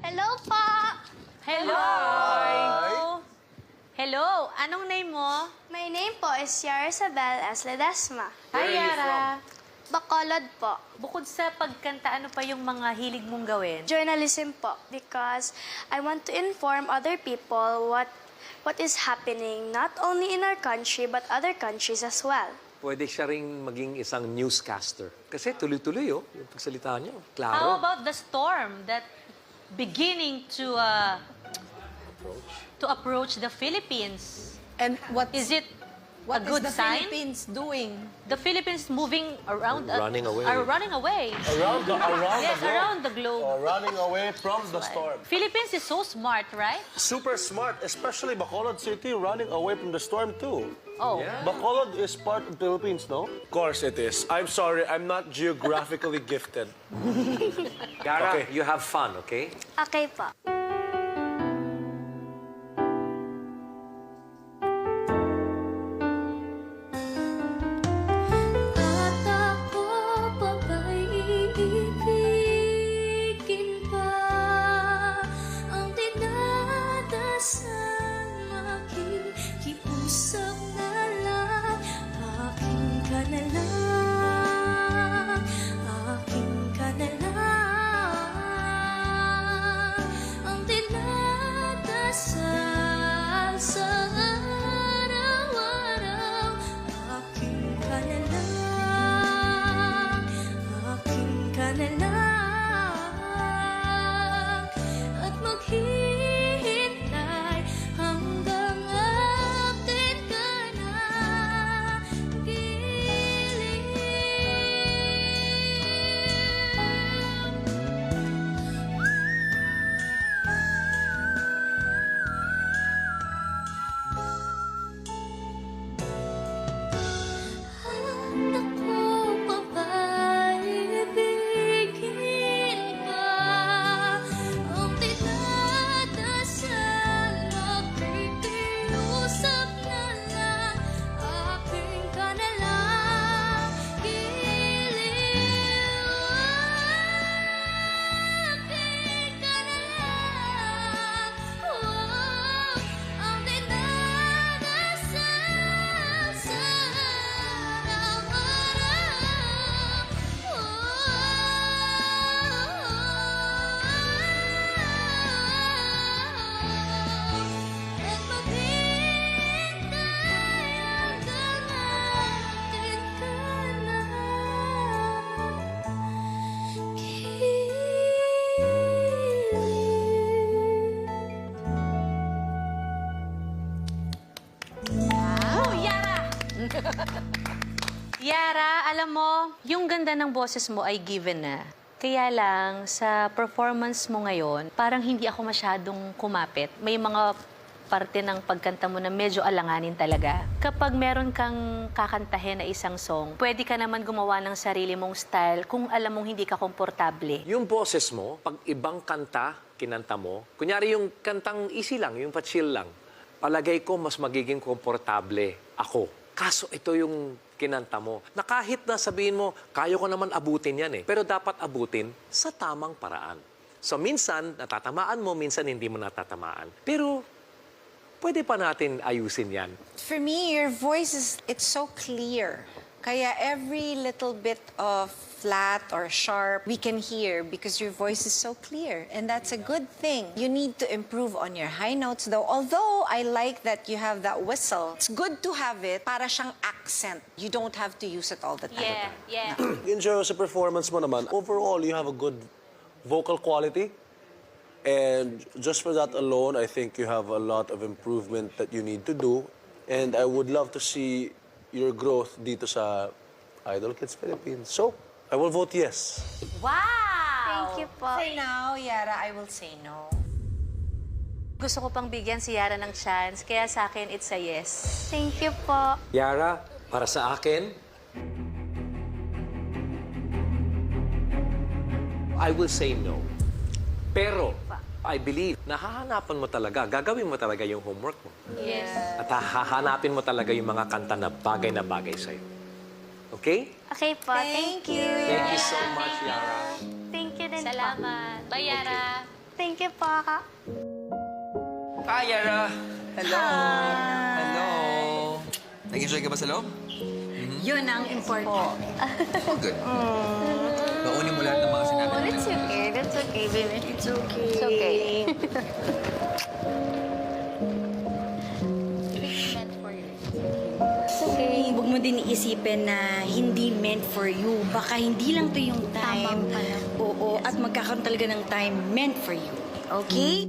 Hello po! Hello! Hi. Hello! Anong name mo? My name po is Yara Isabel S. Ledesma. Where are Hi, you Yara. Bacolod po. Bukod sa pagkanta, ano pa yung mga hilig mong gawin? Journalism po because I want to inform other people what is happening not only in our country but other countries as well. Pwede siya ring maging isang newscaster. Kasi tuloy-tuloy, yung pagsalita niya. Klaro. How about the storm that beginning to approach the Philippines? And what Is it what a good is the sign? Philippines doing? The Philippines moving around... Running away. Are running away. Around the Yes, globe. around the globe. Running away from the storm. Philippines is so smart, right? Super smart, especially Bacolod City running away from the storm too. Oh. Bacolod is part of the Philippines, no? Of course it is. I'm sorry, I'm not geographically gifted. Yara, Okay. you have fun, okay? Okay po. At ako pa ba'y iibigin pa ang dinadasal makikiusap na lang aking ka na lang, aking ka na lang ang dinadasal sa araw-araw aking ka na lang, aking ka na lang at maghihintay hanggang akin ka na At ako pa ba'y ibigin pa ang dinadasal makikiusap na lang aking ka na lang giliw aking ka na lang ang dinadasal sa at maghihintay hanggang akin ka na Oh, Yara! Yara, alam mo, yung ganda ng boses mo ay given na. Kaya lang, sa performance mo ngayon, parang hindi ako masyadong kumapit. May mga parte ng pagkanta mo na medyo alanganin talaga. Kapag meron kang kakantahin na isang song, pwede ka naman gumawa ng sarili mong style kung alam mong hindi ka komportable. Yung boses mo, pag ibang kanta, kinanta mo, kunyari yung kantang easy lang, yung pa-chill lang, palagay ko mas magiging komportable ako. Kaso ito yung kinanta mo, na kahit na sabihin mo, kaya ko naman abutin yan eh, pero dapat abutin sa tamang paraan. So minsan, natatamaan mo, minsan hindi mo natatamaan. Pero pwede pa natin ayusin yan. For me, your voice is it's so clear. Kaya every little bit of flat or sharp we can hear because your voice is so clear, and that's a good thing. You need to improve on your high notes though. Although I like that you have that whistle, it's good to have it para siyang accent. You don't have to use it all the time. Yeah. Enjoy sa performance mo naman. Overall, you have a good vocal quality. And just for that alone, I think you have a lot of improvement that you need to do. And I would love to see your growth dito sa Idol Kids Philippines. So, I will vote yes. Wow! Thank you po. For now, Yara, I will say no. Gusto ko pang bigyan si Yara ng chance, kaya sa akin, it's a yes. Thank you po. Yara, para sa akin, I will say no. Pero, I believe, nahahanapan mo talaga, gagawin mo talaga yung homework mo. Yes. At hahanapin mo talaga yung mga kanta na bagay sa'yo. Okay? Okay po. Thank you. Thank you so much, Yara. Thank you din po. Salamat. Bye, Yara. Thank you po. Hi, Yara. Hello. Hello. Nag-enjoy ka ba sa loob? Yun ang important. Oh, good. Baunin mo lahat ng mga sinabi natin. That's okay. That's okay, baby. It's okay. It's okay. Okay. Huwag mo din iisipin na hindi meant for you. Baka hindi lang to yung time. Tamang pala. Oo, at magkakaroon talaga ng time meant for you. Okay?